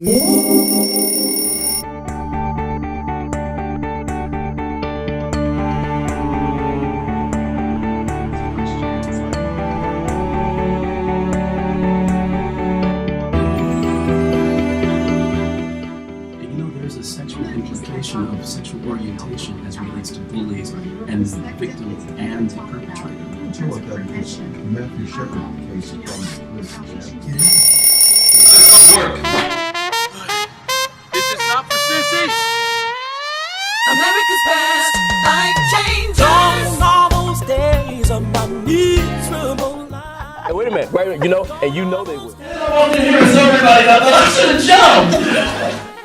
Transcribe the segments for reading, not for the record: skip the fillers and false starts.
There's a sexual implication of sexual orientation as relates to bullies and the victim and the perpetrator. You know what that is? Matthew Shepard case from the prison. Work. This is not for sissies. America's past, life changes. Don't all those days of my miserable life. Hey, wait a minute, you know, and you know they would. I walked in here and saw everybody that I should have jumped.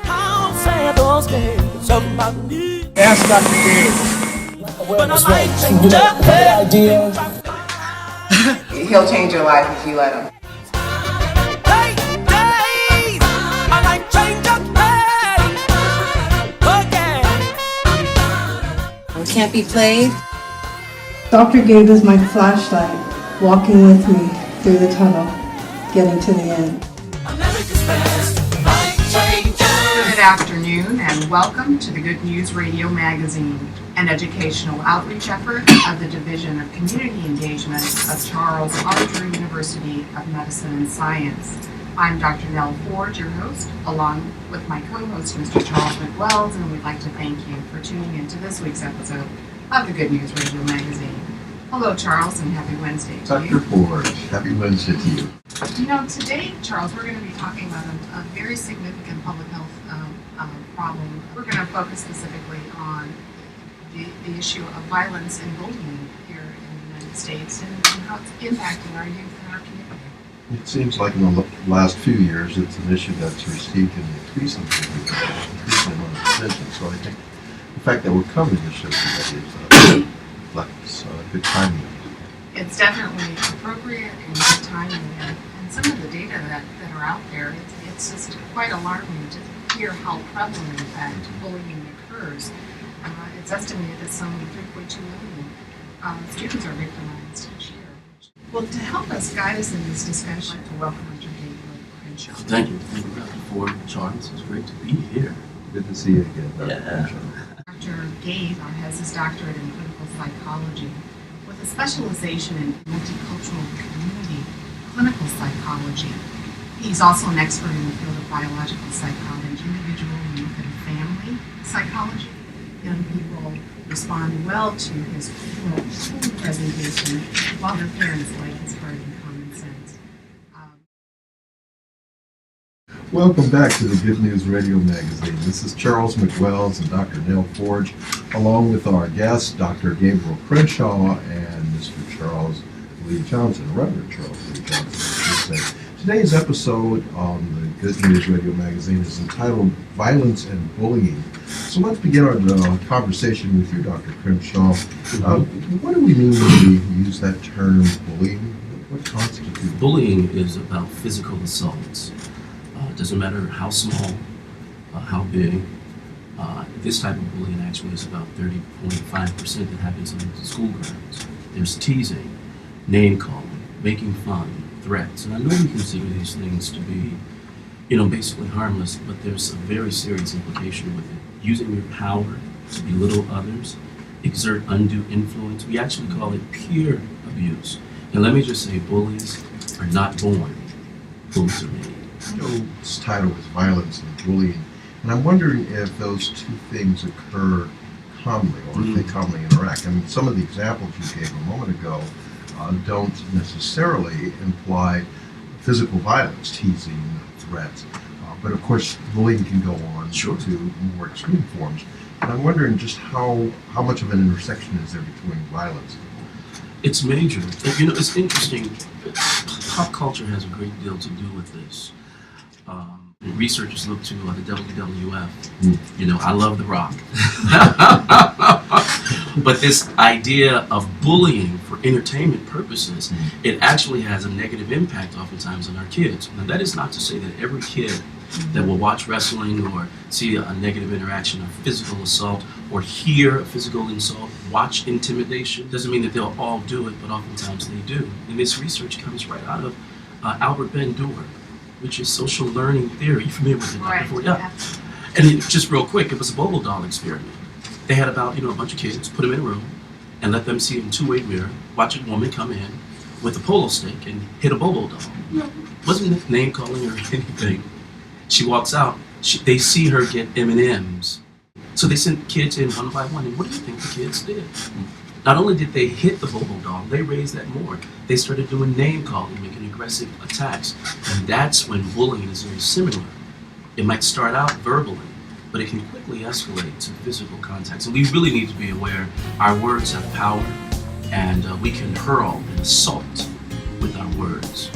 How sad those days of my miserable life. Ask Dr.Gabe. When a life changes. Idea. He'll change your life if you let him. Hey, days, a life changer, hey, again. Can't be played. Dr.Gabe is my flashlight, walking with me through the tunnel, getting to the end. America's past, life changes. Good afternoon and welcome to the Good News Radio Magazine, an educational outreach effort of the Division of Community Engagement of Charles Archer University of Medicine and Science. I'm Dr. Nell, your host, along with my co-host, Mr. Charles McWells, and we'd like to thank you for tuning in to this week's episode of the Good News Radio Magazine. Hello, Charles, and happy Wednesday to you. Dr. Ford, happy Wednesday to you. You know, today, Charles, we're going to be talking about a very significant public health problem. We're going to focus specifically on the issue of violence and bullying here in the United States and how it's impacting our youth and our community. It seems like in the last few years it's an issue that's received an increasing amount of attention. So I think the fact that we're covering this issue today reflects good timing. It's definitely appropriate and good timing, and some of the data that are out there, it's just quite alarming to hear how prevalent, in fact, bullying occurs. It's estimated that some 3.2 million students are victimized each year. Well, to help us guide us in this discussion, I'd like to welcome Dr. Gabe. Thank you, Dr. Ford. Charles, it's great to be here. Good to see you again, Dr. Crenshaw. Dr. Gabe has his doctorate in clinical psychology with a specialization in multicultural community clinical psychology. He's also an expert in the field of biological psychology, individual and youth and family psychology. Young people respond well to his cool presentation, while their parents like his heart and common sense. Welcome back to the Good News Radio Magazine. This is Charles McWells and Dr. Nell Forge, along with our guests, Dr. Gabriel Crenshaw and Mr. Charles Lee Johnson, Reverend Charles Lee Johnson. Today's episode on the Good News Radio Magazine is entitled Violence and Bullying. So let's begin our conversation with you, Dr. Crenshaw. What do we mean when we use that term bullying? What constitutes Bullying is about physical assaults. It doesn't matter how small, how big. This type of bullying actually is about 30.5% that happens on the school grounds. There's teasing, name calling, making fun, threats. And I know we consider these things to be, basically harmless, but there's a very serious implication with it. Using your power to belittle others, exert undue influence. We actually call it peer abuse. And let me just say, bullies are not born. Bullies are made. I know this title is Violence and Bullying, and I'm wondering if those two things occur commonly, or if they commonly interact. I mean, some of the examples you gave a moment ago don't necessarily imply physical violence, teasing, threats, but of course bullying can go on to more extreme forms. And I'm wondering just how much of an intersection is there between violence and bullying? It's major. It's interesting. Pop culture has a great deal to do with this. Researchers look to the WWF. I love The Rock. But this idea of bullying for entertainment purposes, it actually has a negative impact oftentimes on our kids. Now, that is not to say that every kid that will watch wrestling or see a negative interaction of physical assault or hear a physical insult, watch intimidation, doesn't mean that they'll all do it, but oftentimes they do. And this research comes right out of Albert Bandura. which is social learning theory. You familiar with it? Right. Dr. Ford? Yeah. And it, just real quick, it was a Bobo doll experiment. They had about, a bunch of kids, put them in a room, and let them see in a two-way mirror, watch a woman come in with a polo stick and hit a Bobo doll. Wasn't name calling or anything. She walks out, they see her get M&Ms. So they sent kids in one by one, and what do you think the kids did? Not only did they hit the Bobo doll, they raised that more. They started doing name calling, making aggressive attacks. And that's when bullying is very similar. It might start out verbally, but it can quickly escalate to physical contact. So we really need to be aware our words have power, and we can hurl and assault with our words.